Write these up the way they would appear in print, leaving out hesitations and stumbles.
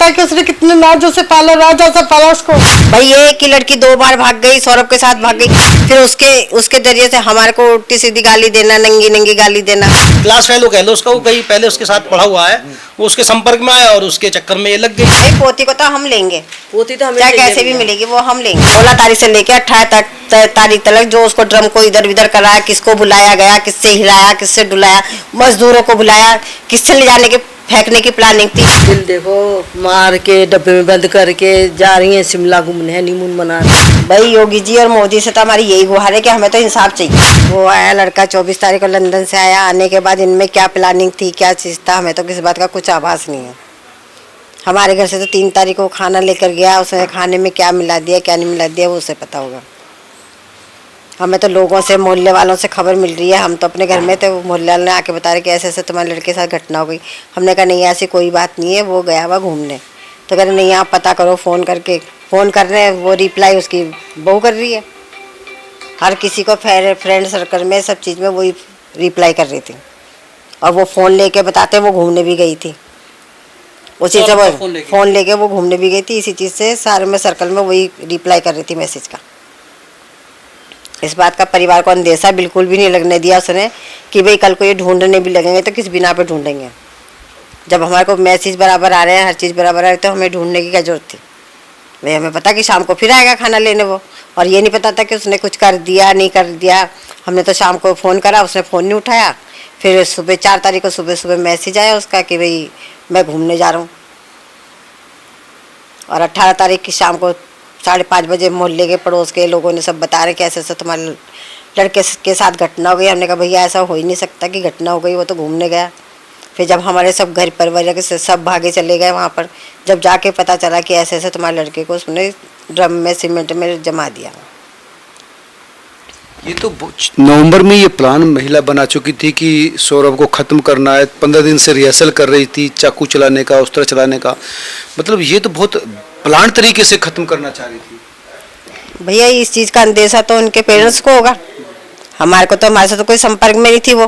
पता है कि उसने कितने नाजों से पाला, राजा से पाला उसको। भाई ये कि लड़की 2 बार भाग गई, सौरभ के साथ भाग गई, फिर उसके जरिए से हमारे को उल्टी सीधी गाली देना, नंगी नंगी गाली देना। क्लास फेलो कह लो उसका, वो कहीं पहले उसके साथ पढ़ा हुआ है, वो उसके संपर्क में आया और उसके चक्कर में ये लग गई। भाई पोती को तो हम लेंगे, पोती तो हमें चाहे कैसे भी मिलेगी वो हम लेंगे। 16 तारीख से लेकर 18 तारीख तक जो उसको ड्रम को इधर उधर कराया, किसको बुलाया गया, किससे हिलाया, किससे डुलाया, मजदूरों को बुलाया, किससे ले जाने के फेंकने की प्लानिंग थी। दिल देखो मार के डब्बे में बंद करके जा रही है शिमला घूमने, हनीमून मनाने। भाई योगी जी और मोदी से तो हमारी यही गुहार है कि हमें तो इंसाफ चाहिए। वो आया लड़का 24 तारीख को लंदन से आया, आने के बाद इनमें क्या प्लानिंग थी, क्या चीज़ था, हमें तो किसी बात का कुछ आभास नहीं है। हमारे घर से तो 3 तारीख को खाना लेकर गया, उसने खाने में क्या मिला दिया क्या नहीं मिला दिया वो उसे पता होगा। हमें तो लोगों से, मोहल्ले वालों से खबर मिल रही है। हम तो अपने घर में थे, वो मोहल्ले वालों ने आके बता रहे कि ऐसे ऐसे तुम्हारे लड़के के साथ घटना हो गई। हमने कहा नहीं ऐसी कोई बात नहीं है, वो गया हुआ घूमने। तो कह रहे नहीं आप पता करो, फ़ोन करके। फ़ोन कर रहे हैं, वो रिप्लाई उसकी बहू कर रही है। हर किसी को फ्रेंड सर्कल में सब चीज़ में वही रिप्लाई कर रही थी। और वो फ़ोन लेके बताते वो घूमने भी गई थी, उसी से वो फ़ोन लेके वो घूमने भी गई थी। इसी चीज़ से सारे में सर्कल में वही रिप्लाई कर रही थी मैसेज का। इस बात का परिवार को अंदेशा बिल्कुल भी नहीं लगने दिया उसने कि भाई कल को ये ढूंढने भी लगेंगे तो किस बिना पे ढूंढेंगे। जब हमारे को मैसेज बराबर आ रहे हैं, हर चीज़ बराबर आ रही है, तो हमें ढूंढने की क्या जरूरत थी। भाई हमें पता कि शाम को फिर आएगा खाना लेने वो, और ये नहीं पता था कि उसने कुछ कर दिया नहीं कर दिया। हमने तो शाम को फ़ोन करा, उसने फ़ोन नहीं उठाया। फिर सुबह 4 तारीख को सुबह सुबह मैसेज आया उसका कि भाई मैं घूमने जा रहा हूँ। और 18 तारीख की शाम को 5:30 बजे मोहल्ले के पड़ोस के लोगों ने सब बता रहे कि ऐसे ऐसे तुम्हारे लड़के के साथ घटना हो गई। हमने कहा भैया ऐसा हो ही नहीं सकता कि घटना हो गई, वो तो घूमने गया। फिर जब हमारे सब घर परिवार के सब भागे चले गए वहाँ पर, जब जाके पता चला कि ऐसे ऐसे तुम्हारे लड़के को उसने ड्रम में सीमेंट में जमा दिया। ये तो नवंबर में ये प्लान महिला बना चुकी थी कि सौरभ को ख़त्म करना है। 15 दिन से रिहर्सल कर रही थी, चाकू चलाने का, उस तरह चलाने का। मतलब ये तो बहुत प्लान तरीके से ख़त्म करना चाह रही थी। भैया इस चीज़ का अंदेशा तो उनके पेरेंट्स को होगा, हमारे को तो, हमारे से तो कोई संपर्क में नहीं थी वो।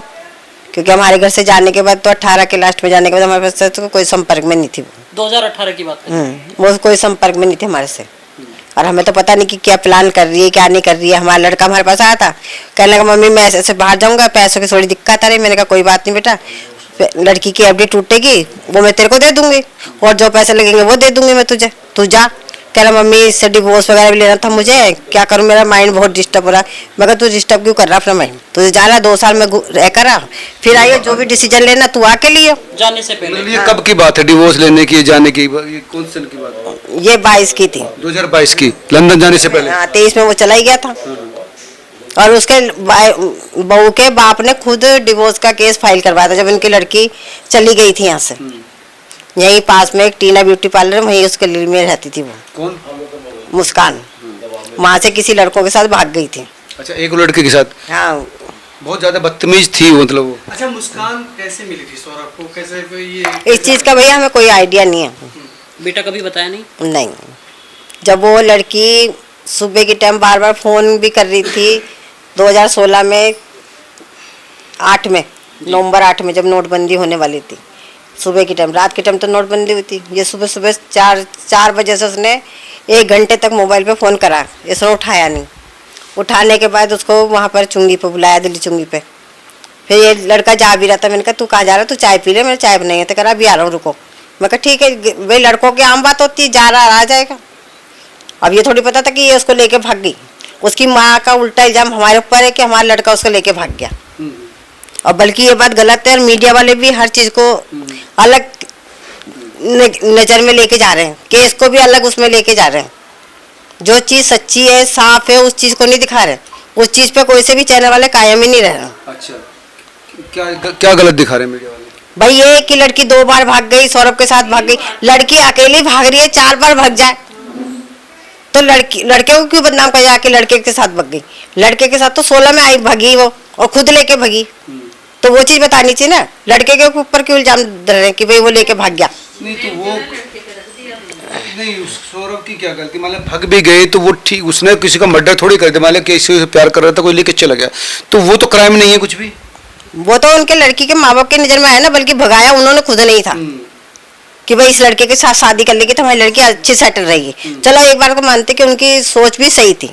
क्योंकि हमारे घर से जाने के बाद तो 18 के लास्ट में जाने के बाद हमारे पास से तो कोई संपर्क में नहीं थी वो। 2018 की बात है। वो कोई संपर्क में नहीं थे हमारे से। और हमें तो पता नहीं कि क्या प्लान कर रही है क्या नहीं कर रही है। हमारा लड़का हमारे पास आया था, कहने लगा मम्मी मैं ऐसे बाहर जाऊंगा, पैसों की थोड़ी दिक्कत आ रही। मैंने कहा कोई बात नहीं बेटा, लड़की की एफडी टूटेगी वो मैं तेरे को दे दूंगी, और जो पैसे लगेंगे वो दे दूंगी मैं तुझे, तू जा। कह रहा मम्मी इससे डिवोर्स वगैरह भी लेना था मुझे, क्या करूं मेरा माइंड बहुत डिस्टर्ब हो रहा है। मैं कहा तू डिस्टर्ब क्यों कर रहा अपना माइंड, तुझे जाना 2 साल में रह कर आ, फिर आइए जो भी डिसीजन लेना तू आके लियो। जाने से पहले ये कब की बात है डिवोर्स लेने की, जाने की? ये कौन सन की बात है? ये 22 की थी, 2022 की, लंदन जाने से पहले। 23 में वो चला ही गया था। और उसके बहू के बाप ने खुद डिवोर्स का केस फाइल करवाया था जब इनकी लड़की चली गई थी यहाँ से। यहीं पास में एक टीना ब्यूटी पार्लर, वहीं उसके लिए में रहती थी वो। कौन? मुस्कान। वहाँ से किसी लड़कों के साथ भाग गई थी। अच्छा, एक लड़के के साथ? हाँ, बहुत ज्यादा बदतमीज थी मतलब वो। अच्छा, मुस्कान कैसे मिली थी सौरभ को, कैसे ये? इस चीज़ का भैया हमें कोई आइडिया नहीं है। बेटा कभी बताया नहीं? नहीं, जब वो लड़की सुबह के टाइम बार बार फ़ोन भी कर रही थी 2016 में 8 में, नवंबर 8 में जब नोटबंदी होने वाली थी, सुबह के टाइम, रात के टाइम तो नोटबंदी हुई थी। ये सुबह सुबह 4 बजे से उसने 1 घंटे तक मोबाइल पे फ़ोन करा, इसने उठाया नहीं। उठाने के बाद उसको वहाँ पर चुंगी पे बुलाया, दिल्ली चुंगी पे। फिर ये लड़का जा भी रहा था, मैंने कहा तू कहाँ जा रहा है, तू चाय पी ले, मेरे चाय बनाई है। तो कह रहा अभी आ रहा हूँ रुको। मैं कहा ठीक है, भाई लड़कों की आम बात होती है, जा रहा आ जाएगा। अब ये थोड़ी पता था कि ये उसको लेके भाग गई। उसकी माँ का उल्टा इल्ज़ाम हमारे ऊपर है कि हमारा लड़का उसको लेके भाग गया। और बल्कि ये बात गलत है, और मीडिया वाले भी हर चीज़ को अलग नज़र में लेके जा रहे हैं, केस को भी अलग उसमें लेके जा रहे हैं। जो चीज़ सच्ची है, साफ है, उस चीज़ को नहीं दिखा रहे। उस चीज़ पे कोई से भी चैनल वाले कायम ही नहीं रह रहे। अच्छा, क्या गलत दिखा रहे हैं मीडिया वाले? भाई ये कि लड़की 2 बार भाग गई, सौरभ के साथ भाग गई। लड़की अकेली भाग रही है, 4 बार भाग जाए तो लड़के को क्यों बदनाम कर जाके लड़के के साथ भाग गई? लड़के के साथ तो 16 में आई भागी वो, और खुद लेके भागी। तो वो चीज़ बतानी चाहिए ना, लड़के के ऊपर क्यों इल्जाम दे रहे हैं कि भाई वो लेके भाग गया। नहीं तो वो नहीं, सौरभ की क्या गलती? मतलब भाग भी गए तो वो ठीक, उसने किसी का मर्डर थोड़ी कर दिया। मान लिया किसी से प्यार कर रहा था, कोई लेके चला गया, तो वो तो क्राइम नहीं है कुछ भी। वो तो उनके लड़की के माँ बाप की नज़र में आया ना, बल्कि भगाया उन्होंने खुद नहीं था। कि भाई इस लड़के के साथ शादी कर लेगी तो हमारी लड़की अच्छी सेटल रहेगी। चलो एक बार को मानते कि उनकी सोच भी सही थी,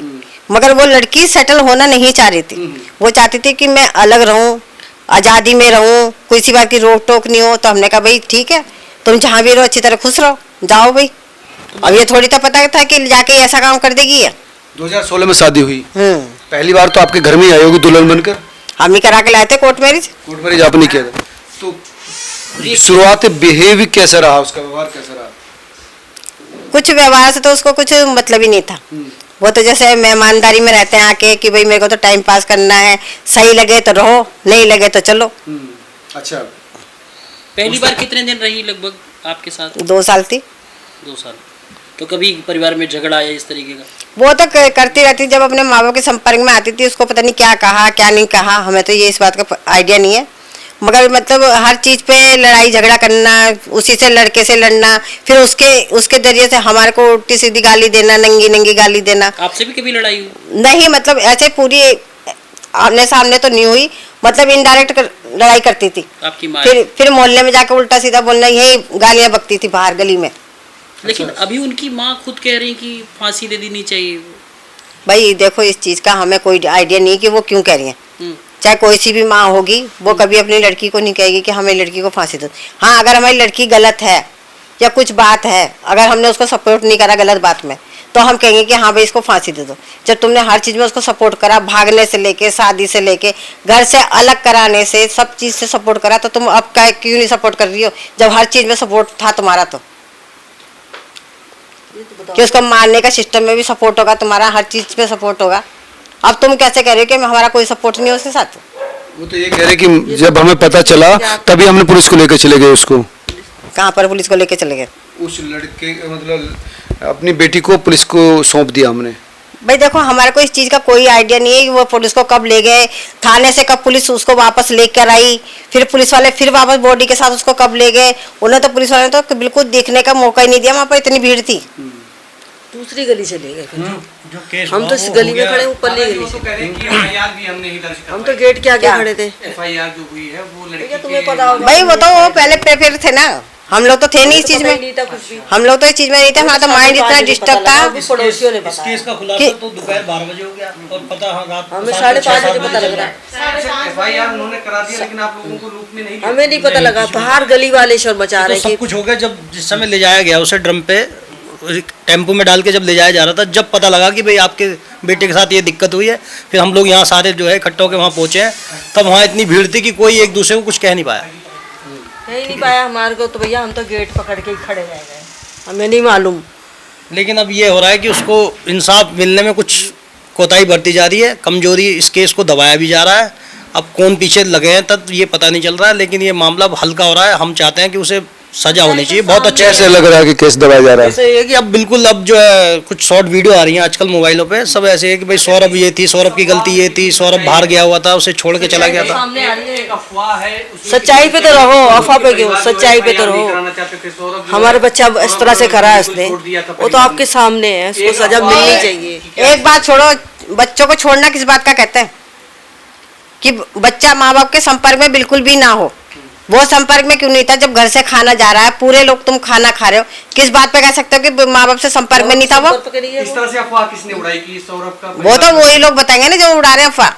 मगर वो लड़की सेटल होना नहीं चाह रही थी। वो चाहती थी कि मैं अलग रहूं, आज़ादी में रहूं, किसी बात की रोक टोक नहीं हो। तो हमने कहा भाई ठीक है, तुम जहाँ भी रहो अच्छी तरह खुश रहो, जाओ भाई। अब ये थोड़ी तो पता था कि जाके ऐसा काम कर देगी ये। 2016 में शादी हुई, पहली बार तो आपके घर में ही आई होगी दुल्हन बनकर? हम ही करा के लाए थे कोर्ट मैरिज। कोर्ट मैरिज आपने किया था, तो शुरुआत बिहेव कैसा रहा, उसका व्यवहार कैसा रहा? कुछ व्यवहार से तो उसको कुछ मतलब ही नहीं था। वो तो जैसे मेहमानदारी में रहते हैं आके कि भाई मेरे को तो टाइम पास करना है, सही लगे तो रहो, नहीं लगे तो चलो। अच्छा, पहली बार कितने दिन रही लगभग आपके साथ? 2 साल थी। 2 साल। तो कभी परिवार में झगड़ा आया इस तरीके का? वो तो करती रहती, जब अपने माँ बाप के संपर्क में आती थी उसको पता नहीं क्या कहा क्या नहीं कहा, हमें तो ये इस बात का आइडिया नहीं है। मगर मतलब हर चीज पे लड़ाई झगड़ा करना, उसी से लड़के से लड़ना, फिर उसके जरिए से हमारे को उल्टी सीधी गाली देना, नंगी नंगी गाली देना। आपसे भी कभी लड़ाई हुई? नहीं, मतलब ऐसे पूरी आमने सामने तो नहीं हुई, मतलब इनडायरेक्ट लड़ाई करती थी। आपकी माँ? फिर मोहल्ले में जाकर उल्टा सीधा बोलना, यही गालियां बकती थी बाहर गली में। लेकिन अभी उनकी माँ खुद कह रही कि फांसी दे देनी चाहिए। भाई देखो, इस चीज का हमें कोई आइडिया नहीं कि वो क्यों कह रही है। चाहे कोई सी भी माँ होगी, वो कभी अपनी लड़की को नहीं कहेगी कि हमें लड़की को फांसी दो। हाँ, अगर हमारी लड़की गलत है या कुछ बात है, अगर हमने उसको सपोर्ट नहीं करा गलत बात में, तो हम कहेंगे कि हाँ भाई इसको फांसी दे दो। जब तुमने हर चीज में उसको सपोर्ट करा, भागने से लेके शादी से लेके घर से अलग कराने से, सब चीज से सपोर्ट करा, तो तुम अब क्यों नहीं सपोर्ट कर रही हो जब हर चीज में सपोर्ट था तुम्हारा? तो कि उसको मारने का सिस्टम में भी सपोर्ट होगा तुम्हारा, हर चीज पे सपोर्ट होगा। अब तुम कैसे कह रहे हो कि हमारा कोई सपोर्ट नहीं है उसके साथ? वो तो ये कह रहे कि जब हमें पता चला तभी हमने पुलिस को लेकर चले गए उसको। कहाँ पर पुलिस को लेके चले गए? उस लड़के मतलब अपनी बेटी को पुलिस को सौंप दिया हमने। भाई देखो, हमारे को इस चीज का कोई आइडिया नहीं है कि वो पुलिस को कब ले गए, थाने से कब पुलिस उसको वापस लेकर आई, फिर पुलिस वाले फिर वापस बॉडी के साथ उसको कब ले गए। उन्हें तो पुलिस वाले ने तो बिल्कुल देखने का मौका ही नहीं दिया, वहाँ पर इतनी भीड़ थी। दूसरी गली से ले गए फिर। जो केस हम तो इस गली में खड़े, ऊपर ले गए। हम तो गेट के आगे खड़े थे। FIR जो हुई है वो लड़की तुम्हें पता होगा भाई वो तो वो पहले प्रेफर थे ना, हम लोग तो थे नहीं इस चीज में। नहीं था कुछ भी। हम लोग तो इस चीज में नहीं थे, हमारा तो माइंड इतना डिस्टर्ब था। पड़ोसियों ने इस बताया। केस का खुलासा तो दोपहर 12 बजे हो गया और पता हाँ रात हमें 5:30 5:30 बजे पता लग रहा है। FIR उन्होंने करा दिया, लेकिन आप लोगों को लूप में नहीं लिया। हमें नहीं पता लगा, बाहर गली वाले शोर मचा तो रहे सब कि कुछ हो गया। जब जिस समय ले जाया गया उसे ड्रम पे टेम्पो में डाल के जब ले जाया जा रहा था, जब पता लगा कि भाई आपके बेटे के साथ ये दिक्कत हुई है, फिर हम लोग यहाँ सारे जो है इकट्ठा होकर वहाँ पहुँचे हैं। तब वहाँ इतनी भीड़ थी कि कोई एक दूसरे को कुछ कह नहीं पाया। कहीं नहीं पाया हमारे को, तो भैया हम तो गेट पकड़ के ही खड़े रह गए, हमें नहीं मालूम। लेकिन अब ये हो रहा है कि उसको इंसाफ मिलने में कुछ कोताही बरती जा रही है, कमजोरी, इस केस को दबाया भी जा रहा है। अब कौन पीछे लगे हैं तब ये पता नहीं चल रहा है, लेकिन ये मामला अब हल्का हो रहा है। हम चाहते हैं कि उसे सजा होनी चाहिए। बहुत अच्छे कैसे लग रहा है कि केस दबाया जा रहा है? ऐसे है कि अब बिल्कुल अब जो है कुछ शॉर्ट वीडियो आ रही हैं आजकल मोबाइलों पे, सब ऐसे है कि भाई सौरभ ये थी, सौरभ की गलती ये थी, सौरभ बाहर गया हुआ था, उसे छोड़ के चला गया था। सामने आ रही है। एक अफवाह है, उसमें सच्चाई पे तो रहो, अफवाह पे क्यों? सच्चाई पे तो रहो। कराना चाहते थे सौरभ जो हमारा बच्चा इस तरह से करा है उसने, छोड़ दिया था वो तो आपके सामने है, उसको सजा मिलनी चाहिए। एक बात छोड़ो, बच्चों को छोड़ना किस बात का कहते हैं कि बच्चा माँ बाप के संपर्क में बिल्कुल भी ना हो। वो संपर्क में क्यों नहीं था जब घर से खाना जा रहा है, पूरे लोग तुम खाना खा रहे हो, किस बात पे कह सकते हो कि माँ बाप से संपर्क में नहीं था वो? इस तरह से अफवाह किसने उड़ाई कि सौरभ का वो तो वही लोग बताएंगे ना जो उड़ा रहे हैं अफवाह।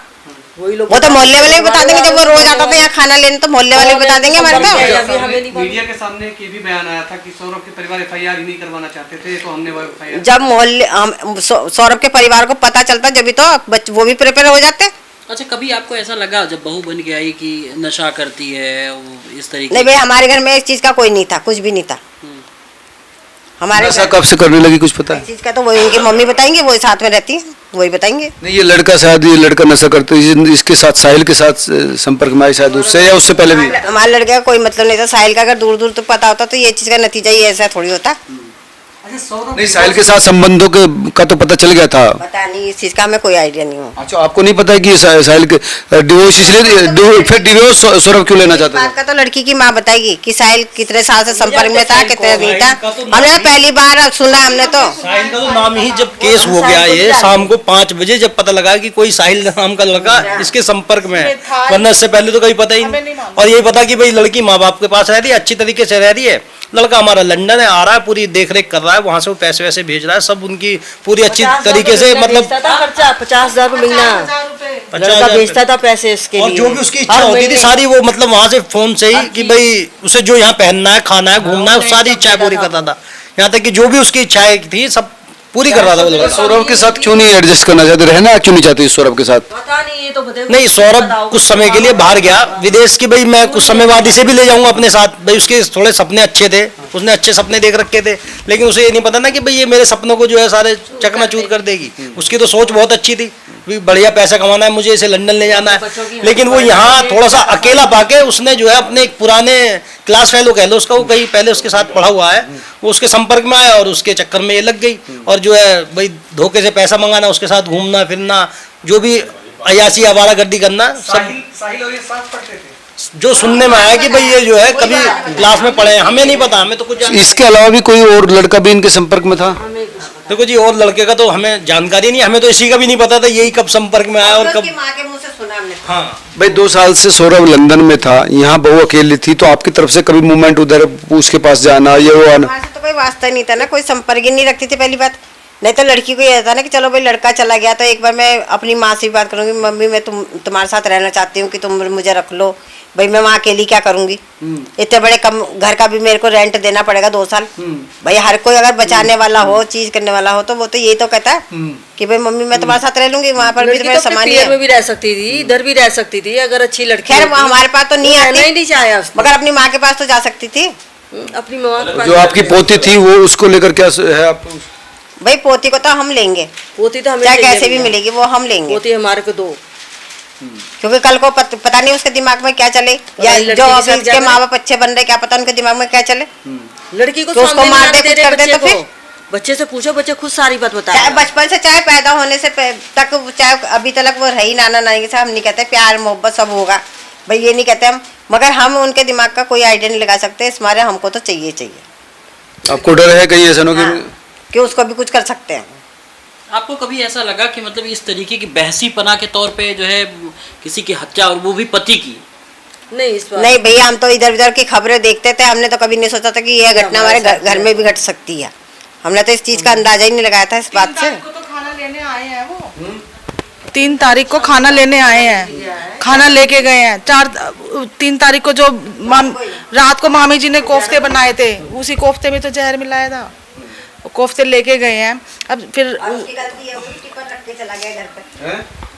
वही लोग वो तो मोहल्ले वाले भी बता देंगे, जब वो रोज आता था यहाँ खाना लेने तो मोहल्ले वाले भी बता देंगे हमारे को। मीडिया के सामने ये भी बयान आया था कि सौरभ के परिवार FIR ही नहीं करवाना चाहते थे, तो हमने वो FIR। जब मोहल्ले सौरभ के परिवार को पता चलता जब तो वो भी प्रिपेयर हो जाते। अच्छा, कभी आपको ऐसा लगा जब बहू बन के आई कि नशा करती है वो इस तरीके? नहीं भाई, हमारे घर में इस चीज का कोई नहीं था, कुछ भी नहीं था हमारे ऐसा घर। कब से करने लगी कुछ पता है? इस चीज का तो वही उनकी मम्मी बताएंगे, वो साथ में रहती है, वही बताएंगे। नहीं, ये लड़का शायद ये लड़का नशा करते इसके साथ साहिल के साथ संपर्क में आए शायद उससे, या उससे पहले भी? हमारे लड़के का कोई मतलब नहीं था। साहिल का अगर दूर दूर तो पता होता तो ये चीज का नतीजा ही ऐसा थोड़ी होता। अच्छा सौरभ नहीं, साहिल के साथ संबंधों का तो पता चल गया था। पता नहीं, इस चीज का हमें कोई आइडिया नहीं हो। अच्छा, आपको नहीं पता है कि साहिल के डिवोर्स, इसलिए फिर डिवोर्स सौरभ क्यों लेना इस चाहते बात थे? का तो लड़की की माँ बताएगी कि साहिल कितने साल से संपर्क में था, कितने नहीं था। हमने तो पहली बार सुना, हमने तो साहिल का तो नाम ही जब केस हो गया, ये शाम को 5 बजे जब पता लगा कि कोई साहिल नाम का लड़का इसके संपर्क में है, वरना इससे पहले तो कहीं पता ही नहीं। और यही पता कि भाई लड़की माँ बाप के पास रह रही है, अच्छी तरीके से रह रही है, लड़का हमारा लंदन है, आ रहा है, पूरी देख रेख कर रहा है, वहाँ से वो पैसे वैसे भेज रहा है, सब उनकी पूरी अच्छी तरीके से, मतलब खर्चा 50,000 रुपये महीना लड़का भेजता था पैसे इसके और लिए। जो भी उसकी इच्छा हर होती थी महीने। सारी, वो मतलब वहाँ से फोन से ही कि भाई उसे जो यहाँ पहनना है, खाना है, घूमना है, सारी इच्छाएं पूरी करता था। यहाँ तक कि जो भी उसकी इच्छाएं थी सब पूरी कर रहा था वो लड़का। सौरभ के साथ क्यों नहीं एडजस्ट करना चाहते, रहना क्यों नहीं चाहते सौरभ के साथ? पता नहीं, ये तो नहीं, सौरभ कुछ समय के लिए बाहर गया विदेश की, भाई मैं कुछ समय बाद इसे भी ले जाऊंगा अपने साथ, भाई उसके थोड़े सपने अच्छे थे, उसने अच्छे सपने देख रखे थे, लेकिन उसे ये नहीं पता ना कि भाई ये मेरे सपनों को जो है सारे चकनाचूर कर देगी। उसकी तो सोच बहुत अच्छी थी, भी बढ़िया पैसा कमाना है, मुझे इसे लंदन ले जाना है, लेकिन वो यहाँ थोड़ा सा अकेला पाके उसने जो है अपने एक पुराने क्लास फेलो कह लो उसका, वो कहीं पहले उसके साथ पढ़ा हुआ है, वो उसके संपर्क में आया और उसके चक्कर में ये लग गई, और जो है भाई धोखे से पैसा मंगाना, उसके साथ घूमना फिरना, जो भी अयासी आवारागर्दी करना, सब साहिल और ये साथ पढ़ते थे। जो सुनने में आया कि भाई ये जो है कभी क्लास में पढ़े हैं, हमें नहीं पता, हमें तो कुछ इसके अलावा भी कोई और लड़का भी इनके संपर्क में था? देखो जी, और लड़के का तो हमें जानकारी नहीं, हमें तो इसी का भी नहीं पता था यही कब संपर्क में आया और कब। उसकी माँ के मुंह से सुना हमने। हाँ, भाई 2 साल से सौरभ लंदन में था, यहाँ बहू अकेली थी, तो आपकी तरफ से कभी मूवमेंट उधर उसके पास जाना, ये वो आना? हमारे से तो कोई वास्ता नहीं था ना, कोई संपर्क ही नहीं रखती थी पहली बात। नहीं तो लड़की को ये था ना कि चलो भाई लड़का चला गया तो एक बार मैं अपनी माँ से भी बात करूंगी, मम्मी मैं तुम्हारे साथ रहना चाहती हूँ कि तुम मुझे रख लो, भाई मैं वहाँ अकेली क्या करूंगी, इतने बड़े कम घर का भी मेरे को रेंट देना पड़ेगा 2 साल। भाई हर कोई अगर बचाने वाला हो, चीज करने वाला हो, तो वो तो यही तो कहता है कि भाई मम्मी मैं तुम्हारे साथ रह लूंगी, वहाँ पर भी तुम्हारा सामान पियर में भी रह सकती थी, इधर भी रह सकती थी अगर अच्छी लड़की खैर होती। हमारे पास तो नहीं रहना ही आती, नहीं चाहा उसने। मगर अपनी माँ के पास तो जा सकती थी। अपनी माँ के पास जो आपकी पोती थी वो, उसको लेकर क्या है आप? भाई पोती को तो हम लेंगे, पोती तो हमें चाहे चाहिए कैसे भी भैया। मिलेगी वो हम लेंगे, पोती हमारे को दो। क्योंकि कल को पता नहीं उसके दिमाग में क्या चले, या लड़की जो के अभी साथ उसके क्या माँ बाप अच्छे बन रहे, क्या पता उनके दिमाग में क्या चले। लड़की को तो उसको सामने मार लाने दे, दे कुछ रहे कर दे बच्चे तो फिर? को। बच्चे से पूछो, बच्चे खुद सारी बात चाहे बताए। बचपन से, चाहे पैदा होने से तक, चाहे अभी तक वो रही नाना नानी के साथ, हम नहीं कहते प्यार मोहब्बत सब होगा, भाई ये नहीं कहते हम, मगर हम उनके दिमाग का कोई आइडिया नहीं लगा सकते, इस मारे हमको तो चाहिए। आपको डर है कहीं ऐसा ना हाँ, कि उसको भी कुछ कर सकते हैं। आपको कभी ऐसा लगा कि मतलब इस तरीके की बहसी पना के तौर पे जो है किसी की हत्या, और वो भी पति की? नहीं इस बार नहीं भैया, हम तो इधर उधर की खबरें देखते थे, हमने तो कभी नहीं सोचा था कि यह घटना हमारे घर में भी घट सकती है। हमने तो इस चीज का अंदाजा ही नहीं लगाया था इस बात से। 3 तारीख को खाना लेने आए हैं, खाना लेके गए हैं। 3 तारीख को जो रात को मामी जी ने कोफ्ते बनाए थे, उसी कोफ्ते में तो जहर मिलाया था, वो कोफ्ते लेके गए हैं। अब फिर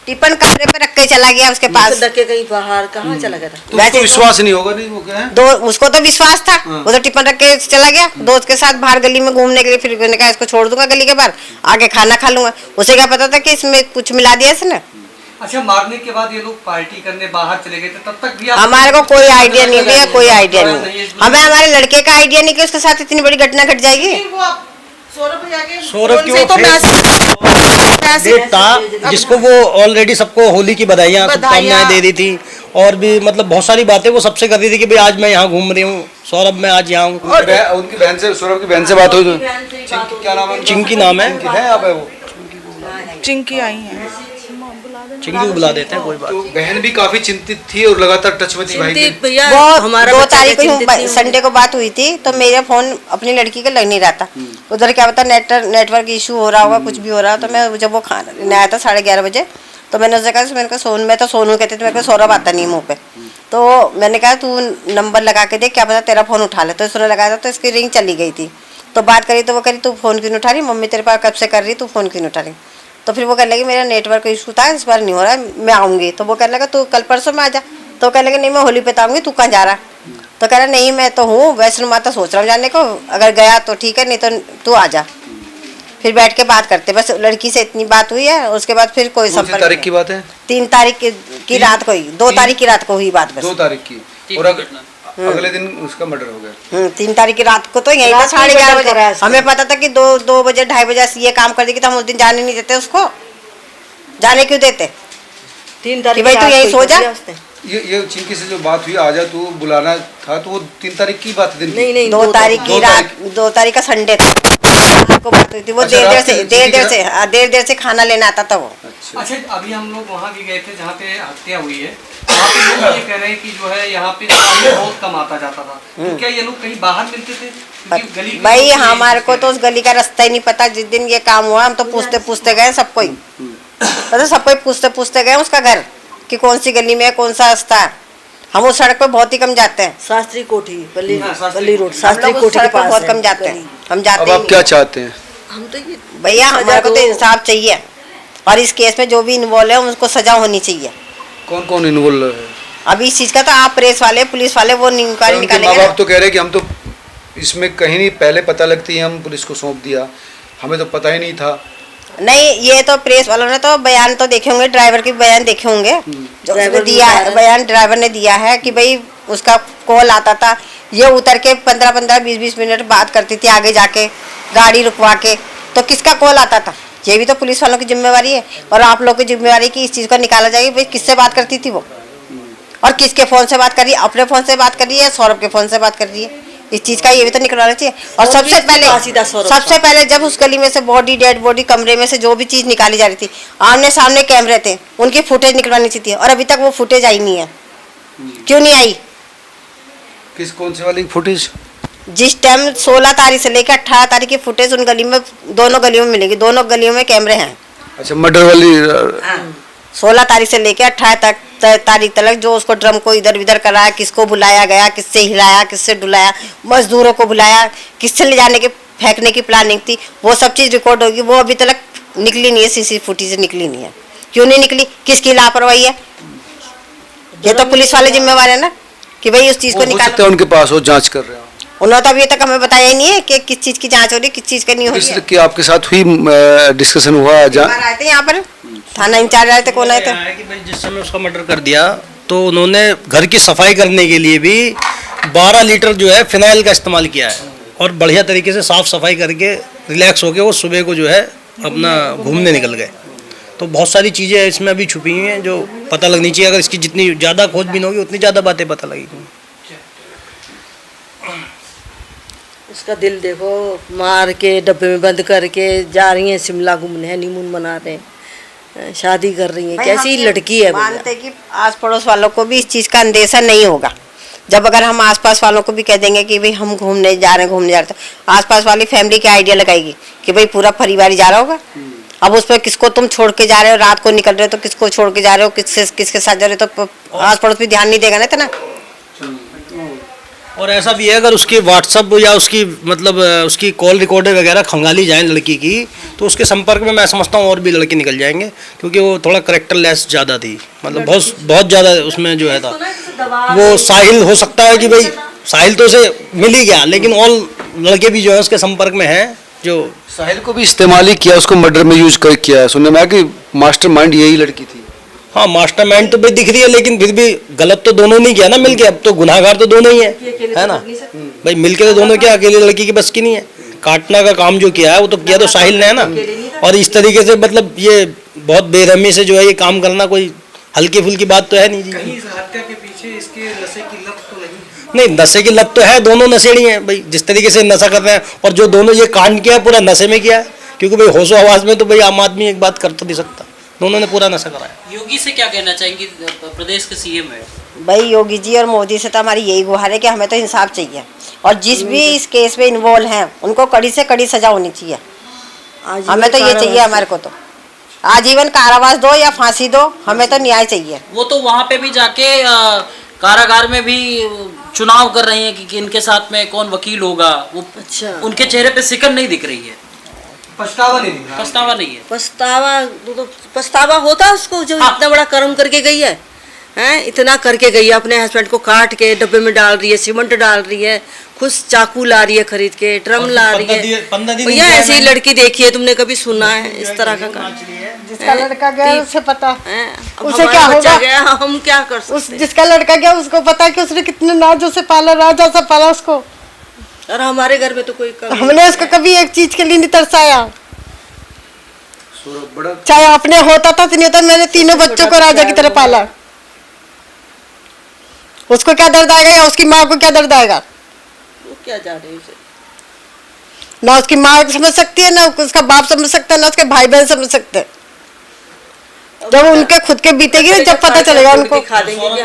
टिफिन कमरे पे रख के चला गया उसके पास, डर के कहीं बाहर कहाँ चला गया था। तो उसको विश्वास नहीं होगा, नहीं वो क्या है? उसको तो विश्वास था, वो तो टिफिन रख के चला गया दोस्त के साथ बाहर गली में घूमने के लिए, फिर मैंने कहा इसको छोड़ दूंगा गली के बाहर, आगे खाना खा लूंगा। उसे क्या पता था कि इसमें कुछ मिला दिया इसने। अच्छा, मारने के बाद ये लोग पार्टी करने बाहर चले गए थे, तब तक भी हमारे को कोई आइडिया नहीं भैया, कोई आइडिया नहीं। हमें हमारे लड़के का आइडिया नहीं कि उसके साथ इतनी बड़ी घटना घट जाएगी। सौरभ की वो तो डेट था जिसको वो ऑलरेडी सबको होली की बधाइयाँ शुभकामनाएं दे दी थी, और भी मतलब बहुत सारी बातें वो सबसे कर रही थी कि भाई आज मैं यहाँ घूम रही हूँ, सौरभ मैं आज यहाँ हूँ। उनकी बहन से, सौरभ की बहन से बात हुई तो क्या नाम है? चिंकी नाम है, आप है वो? चिंकी आई है। चिंकी को बुला देते हैं, कोई बात तो बहन भी काफी चिंतित थी और लगातार टच में थी भाई के। चिंतित भैया, वो हमारा 2 बच्चा तारीख चिंतित को नहीं संडे को बात हुई थी, तो मेरा फोन अपनी लड़की के लग नहीं रहा था, उधर क्या पता नेटवर्क इशू हो रहा होगा, कुछ भी हो रहा। तो मैं जब वो खाना आया था 11:30 बजे, तो मैंने उससे कहा, मैंने कहा सोनू, मैं तो सोनू कहती थी, मेरे को सौरभ आता नहीं मुँह पे, तो मैंने कहा तू नंबर लगा के देख, क्या पता तेरा फोन उठा ले। तो उसने लगाया था, तो इसकी रिंग चली गई थी, तो बात करी तो वो कह रही तू फोन क्यों नहीं उठा रही, मम्मी तेरे पास कब से कर रही, तू फोन क्यों नहीं उठा रही। तो फिर वो कहने लगी मेरा नेटवर्क इशू था, इस बार नहीं हो रहा, मैं आऊँगी। तो वो कहने लगा तू कल परसों में आ जा। तो कहने लगे नहीं मैं होली पे तो आऊँगी, तू कहाँ जा रहा। तो कह रहा नहीं मैं तो हूँ वैष्णो माता सोच रहा हूँ जाने को, अगर गया तो ठीक है, नहीं तो तू आ जा। फिर बैठ के बात करते, बस लड़की से इतनी बात हुई है, उसके बाद फिर कोई संपर्क। तारीख की बात है? 3 तारीख की रात को ही, 2 तारीख की रात को हुई बात बस। 2 तारीख की। और अगले दिन उसका मर्डर हो गया। 3 तारीख की रात को तो यही था रात को 11:30 मर्डर करा है बजे। उसका। हमें पता था कि 2 बजे 2:30 बजे से ये काम कर देगी, तो हम उस दिन जाने नहीं देते उसको। जाने क्यों देते 3 कि तारीख भाई तू यही सो जा। ये चिंकी से जो बात हुई आजा तू बुलाना था, तो वो 3 तारीख की बात है दिन की? नहीं 2 तारीख की रात, 2 तारीख का संडे था, रात को बात हुई थी। वो अच्छा, देर से खाना लेना आता था वो। अच्छा, अभी हम लोग वहाँ भी गए थे जहाँ पे हत्या हुई है। वहाँ पे लोग ये कह रहे हैं कि जो है यहाँ पे पानी बहुत कम आता जाता था। तो क्या ये लोग कहीं बाहर मिलते थे? क्योंकि गली के भाई लोग हमारे को यही तो उस गली का रास्ता ही नहीं पता। जिस दिन ये काम हुआ हम तो पूछते गए सबको ही, तो सबको पूछते गए उसका घर कि कौन सी गली में है, कौन सा रास्ता है। हम उस सड़क पे बहुत ही कम जाते हैं। शास्त्री कोठी बल्ली हाँ, शास्त्री बल्ली रोड हम शास्त्री लोग उस कोठी के सड़क पे पास बहुत है कम जाते हैं। हम जाते अब ही आप नहीं। क्या चाहते हैं? हम तो ये भैया हमारे को तो इंसाफ चाहिए, और इस केस में जो भी इन्वॉल्व है उनको सजा होनी चाहिए। कौन कौन इन्वॉल्व है? अब इस चीज का तो आप प्रेस वाले, पुलिस वाले वो इंक्वायरी उनके निकालेंगे माँ ना। बाप तो कह रहे हैं कि हम तो इसमें कहीं नहीं, पहले पता लगती है हम पुलिस को सौंप दिया, हमें तो पता ही नहीं था। नहीं, ये तो प्रेस वालों ने तो बयान तो देखे होंगे, ड्राइवर के बयान देखे होंगे जो उसने ड्राइवर दिया है। बता रहा है। बयान ड्राइवर ने दिया है कि भाई उसका कॉल आता था, ये उतर के 15-15 20-20 मिनट बात करती थी आगे जाके गाड़ी रुकवा के। तो किसका कॉल आता था? ये भी तो पुलिस वालों की जिम्मेवारी है, और आप लोग की जिम्मेवारी की इस चीज़ को निकाला जाएगी भाई किससे बात करती थी वो, और किसके फ़ोन से बात कर रही है। अपने फ़ोन से बात कर रही है, सौरभ के फ़ोन से बात कर रही है। इस चीज़ का ये भी तो निकलवाना चाहिए। और सबसे पहले जब उस गली में से डेड बॉडी कमरे में से जो भी चीज़ निकाली जा रही थी, आमने सामने कैमरे थे, उनकी फुटेज निकलवानी चाहिए थी, और अभी तक वो फुटेज आई नहीं है। क्यों नहीं आई? कौन से वाली फुटेज? जिस टाइम 16 तारीख से लेकर 18 तारीख की फुटेज उन गली में, दोनों गलियों में मिलेगी। दोनों गलियों में कैमरे हैं। अच्छा, मर्डर वाली 16 तारीख से लेकर 18 तारीख तक जो उसको ड्रम को इधर उधर कराया, किसको बुलाया गया, किससे हिलाया, किससे डुलाया, मजदूरों को बुलाया, किससे ले जाने के फेंकने की प्लानिंग थी, वो सब चीज़ रिकॉर्ड होगी। वो अभी तक निकली नहीं है, सीसी फुटेज निकली नहीं है। क्यों नहीं निकली? किसकी लापरवाही है? ये तो पुलिस वाले जिम्मेवार है ना कि भाई उस चीज़ को हो सकता निकालो। है उनके पास हो, जांच कर रहे हो। उन्होंने तो अभी तक हमें बताया ही नहीं है कि किस चीज़ की जांच हो रही है, किस चीज़ का नहीं हो रही है। कि आपके साथ हुई डिस्कशन हुआ? बाहर आए थे यहाँ पर, थाना इंचार्ज आए थे, कौन आए थे? है कि भाई जिस समय उसका मर्डर कर दिया तो उन्होंने घर की सफाई करने के लिए भी 12 लीटर जो है फिनाइल का इस्तेमाल किया है, और बढ़िया तरीके से साफ सफाई करके रिलैक्स होके वो सुबह को जो है अपना घूमने निकल गए। तो बहुत सारी चीज़ें इसमें अभी छुपी हुई हैं जो पता लगनी चाहिए। अगर इसकी जितनी ज़्यादा खोजबीन होगी उतनी ज़्यादा बातें पता लगेगी। उसका दिल देखो, मार के डब्बे में बंद करके जा रही हैं शिमला घूमने, हनीमून मना रहे हैं, शादी कर रही हैं। भाई कैसी हम लड़की है भैया। मानते कि आस पड़ोस वालों को भी इस चीज़ का अंदेशा नहीं होगा। जब अगर हम आसपास वालों को भी कह देंगे कि भाई हम घूमने जा रहे हैं, तो आसपास वाली फैमिली क्या आइडिया लगाएगी कि भाई पूरा परिवार ही जा रहा होगा। अब उस पर किसको तुम छोड़ के जा रहे हो, रात को निकल रहे हो तो किसको छोड़ के जा रहे हो, किसके साथ जा रहे हो, तो आस पड़ोस भी ध्यान नहीं देगा ना इतना। और ऐसा भी है अगर उसकी व्हाट्सअप या उसकी मतलब उसकी कॉल रिकॉर्डर वगैरह खंगाली जाए लड़की की, तो उसके संपर्क में मैं समझता हूँ और भी लड़के निकल जाएंगे, क्योंकि वो थोड़ा करेक्टरलेस ज़्यादा थी, मतलब बहुत ज़्यादा उसमें जो है था। वो साहिल हो सकता है कि भाई साहिल तो उसे मिल ही गया, लेकिन और लड़के भी जो है उसके संपर्क में हैं जो साहिल को भी इस्तेमाल ही किया, उसको मर्डर में यूज कर किया। सुनने में आया कि मास्टरमाइंड यही लड़की थी। हाँ, मास्टरमाइंड तो भाई दिख रही है, लेकिन फिर भी गलत तो दोनों नहीं किया ना मिलके। अब तो गुनाहगार तो दोनों ही है ना भाई, मिलके तो दोनों क्या, अकेले लड़की की बस की नहीं है। काटना का काम जो किया है वो तो किया तो साहिल ने है ना। और इस तरीके से मतलब ये बहुत बेरहमी से जो है ये काम करना कोई हल्की फुल्की बात तो है नहीं जी। कहीं इस हत्या के पीछे इसके नशे की लत तो नहीं? नहीं, नशे की लत तो है, दोनों नशेड़ी हैं भाई। जिस तरीके से नशा कर रहे हैं, और जो दोनों ये कांड किया पूरा नशे में किया है, क्योंकि भाई होशो आवाज में तो भाई आम आदमी एक बात कर तो नहीं सकता। दोनों ने पूरा नशा कराया। योगी से क्या कहना चाहेंगे, प्रदेश के सीएम है? भाई योगी जी और मोदी से तो हमारी यही गुहार है कि हमें तो इंसाफ चाहिए, और जिस भी इस केस में इन्वॉल्व हैं उनको कड़ी से कड़ी सजा होनी चाहिए। हमें तो ये चाहिए, हमारे को तो आजीवन कारावास दो या फांसी दो, हमें तो न्याय चाहिए। वो तो वहाँ पे भी जाके कारागार में भी चुनाव कर रही हैं कि इनके साथ में कौन वकील होगा। वो अच्छा, उनके चेहरे पे सिकन नहीं दिख रही है, पछतावा नहीं दिख रहा। पछतावा नहीं है। पछतावा होता उसको जो हाँ। इतना बड़ा कर्म करके गई है, हैं? इतना करके गई है, अपने हस्बैंड को काट के डब्बे में डाल रही है, सीमेंट डाल रही है, खुद चाकू ला रही है खरीद के, ड्रम ला रही है। 15 दिन भैया ऐसी लड़की देखी है तुमने, कभी सुना है इस तरह का काम? जिसका लड़का गया उसे पता अब उसे हमारा क्या बच्चा होगा? गया हम क्या कर सकते उस जिसका लड़का गया उसको पता कि उसने कितने नाजों से पाला, राजा सा पाला उसको। और हमारे घर में तो कोई कमी हमने उसको कभी एक चीज के लिए नहीं तरसाया, सौरभ बड़ा चाहे अपने होता था नहीं होता, मैंने तीनों बच्चों को राजा की तरह पाला। उसको क्या दर्द आएगा या उसकी माँ को क्या दर्द आएगा? वो क्या जाने उसे। ना उसकी माँ समझ सकती है, ना उसका बाप समझ सकता है, ना उसके भाई बहन समझ सकते हैं। जब उनके खुद के बीतेगी ना, जब पता चलेगा उनको। दिखा देंगे कि